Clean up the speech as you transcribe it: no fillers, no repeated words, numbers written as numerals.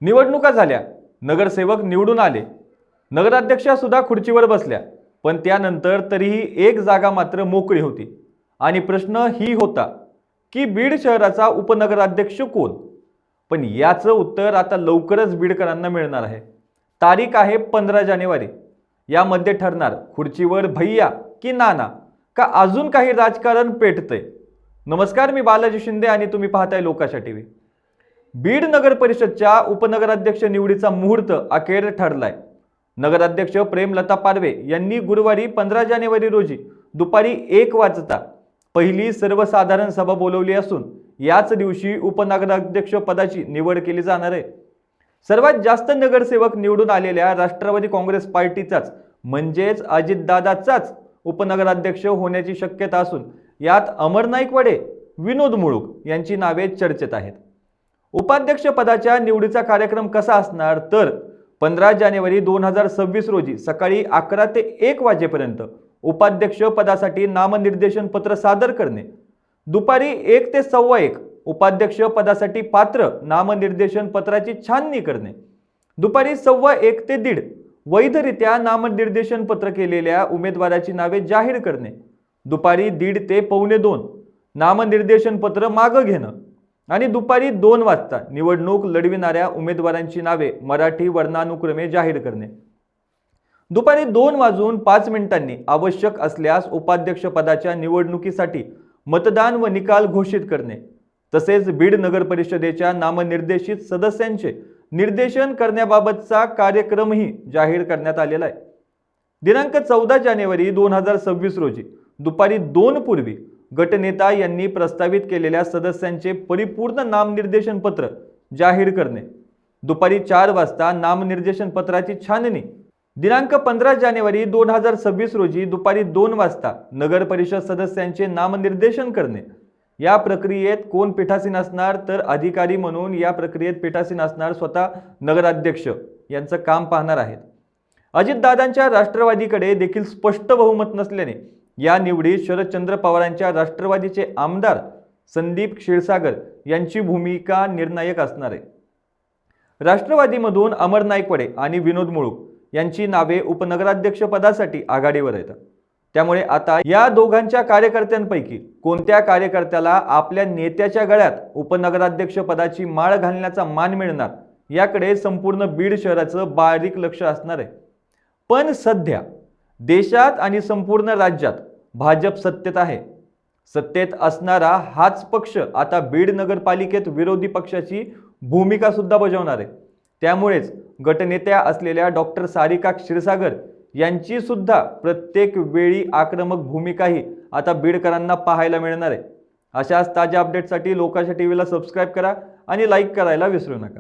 निवडणुका झाल्या, नगरसेवक निवडून आले, नगराध्यक्षा सुद्धा खुर्चीवर बसल्या, पण त्यानंतर तरीही एक जागा मात्र मोकळी होती आणि प्रश्न ही होता की बीड शहराचा उपनगराध्यक्ष कोण। पण याचं उत्तर आता लवकरच बीडकरांना मिळणार आहे। तारीख आहे 15 जानेवारी। यामध्ये ठरणार खुर्चीवर भैया की नाना का अजून काही राजकारण पेटतंय। नमस्कार, मी बालाजी शिंदे आणि तुम्ही पाहताय लोकाशा टीव्ही। बीड नगर परिषदच्या उपनगराध्यक्ष निवडीचा मुहूर्त अखेर ठरलाय। नगराध्यक्ष प्रेमलता पारवे यांनी गुरुवारी 15 जानेवारी रोजी दुपारी 1 वाजता पहिली सर्वसाधारण सभा बोलवली असून याच दिवशी उपनगराध्यक्ष पदाची निवड केली जाणार आहे। सर्वात जास्त नगरसेवक निवडून आलेल्या राष्ट्रवादी काँग्रेस पार्टीचाच म्हणजेच अजितदादाचाच उपनगराध्यक्ष होण्याची शक्यता असून यात अमर नाईकवाडे, विनोद मुळूक यांची नावे चर्चेत आहेत। उपाध्यक्ष पदाच्या निवडीचा कार्यक्रम कसा असणार तर 15 जानेवारी 2026 रोजी सकाळी 11 ते 1 वाजेपर्यंत उपाध्यक्ष पदासाठी नामनिर्देशन पत्र सादर करणे, दुपारी 1 ते 1:15 उपाध्यक्ष पदासाठी पात्र नामनिर्देशन पत्राची छाननी करणे, दुपारी 1:15 ते 1:30 वैधरित्या नामनिर्देशन पत्र केलेल्या उमेदवाराची नावे जाहीर करणे, दुपारी 1:30 ते 1:45 नामनिर्देशन पत्र मागे घेणं आणि दुपारी 2 वाजता निवडणूक लढविणाऱ्या उमेदवारांची नावे मराठी वर्णानुक्रमे जाहीर करणे। दुपारी 2:05 आवश्यक असल्यास उपाध्यक्ष पदाच्या निवडणुकीसाठी मतदान व निकाल घोषित करणे, तसेच बीड नगर परिषदेच्या नामनिर्देशित सदस्यांचे निर्देशन करण्याबाबतचा कार्यक्रमही जाहीर करण्यात आलेला आहे। दिनांक 14 जानेवारी 2026 रोजी दुपारी 2 पूर्वी गटनेता यांनी प्रस्तावित केलेल्या सदस्यांचे परिपूर्ण नामनिर्देशन पत्र जाहीर करणे, दुपारी 4 वाजता नामनिर्देशन पत्राची छाननी, दिनांक 15 जानेवारी 2026 रोजी दुपारी 2 वाजता नगर परिषद सदस्यांचे नामनिर्देशन करणे। या प्रक्रियेत कोण पीठासीन असणार तर अधिकारी म्हणून या प्रक्रियेत पीठासीन असणार स्वतः नगराध्यक्ष यांचं काम पाहणार आहेत। अजितदादांच्या राष्ट्रवादीकडे देखील स्पष्ट बहुमत नसल्याने या निवडीत शरदचंद्र पवारांच्या राष्ट्रवादीचे आमदार संदीप क्षीरसागर यांची भूमिका निर्णायक असणार आहे। राष्ट्रवादीमधून अमर नाईकवाडे आणि विनोद मुळूक यांची नावे उपनगराध्यक्ष पदासाठी आघाडीवर आहेत। त्यामुळे आता या दोघांच्या कार्यकर्त्यांपैकी कोणत्या कार्यकर्त्याला आपल्या नेत्याच्या गळ्यात उपनगराध्यक्ष पदाची माळ घालण्याचा मान मिळणार याकडे संपूर्ण बीड शहराचं बारीक लक्ष असणार आहे। पण सध्या देशात आणि संपूर्ण राज्यात भाजप सत्तेत आहे। सत्तेत असणारा हाच पक्ष आता बीड नगरपालिकेत विरोधी पक्षाची भूमिका सुद्धा बजावणार आहे। त्यामुळेच गटनेत्या असलेल्या डॉक्टर सारिका क्षीरसागर यांची सुद्धा प्रत्येक वेळी आक्रमक भूमिकाही आता बीडकरांना पाहायला मिळणार आहे। अशाच ताज्या अपडेटसाठी लोकाशा टीव्हीला सबस्क्राइब करा आणि लाईक करायला विसरू नका।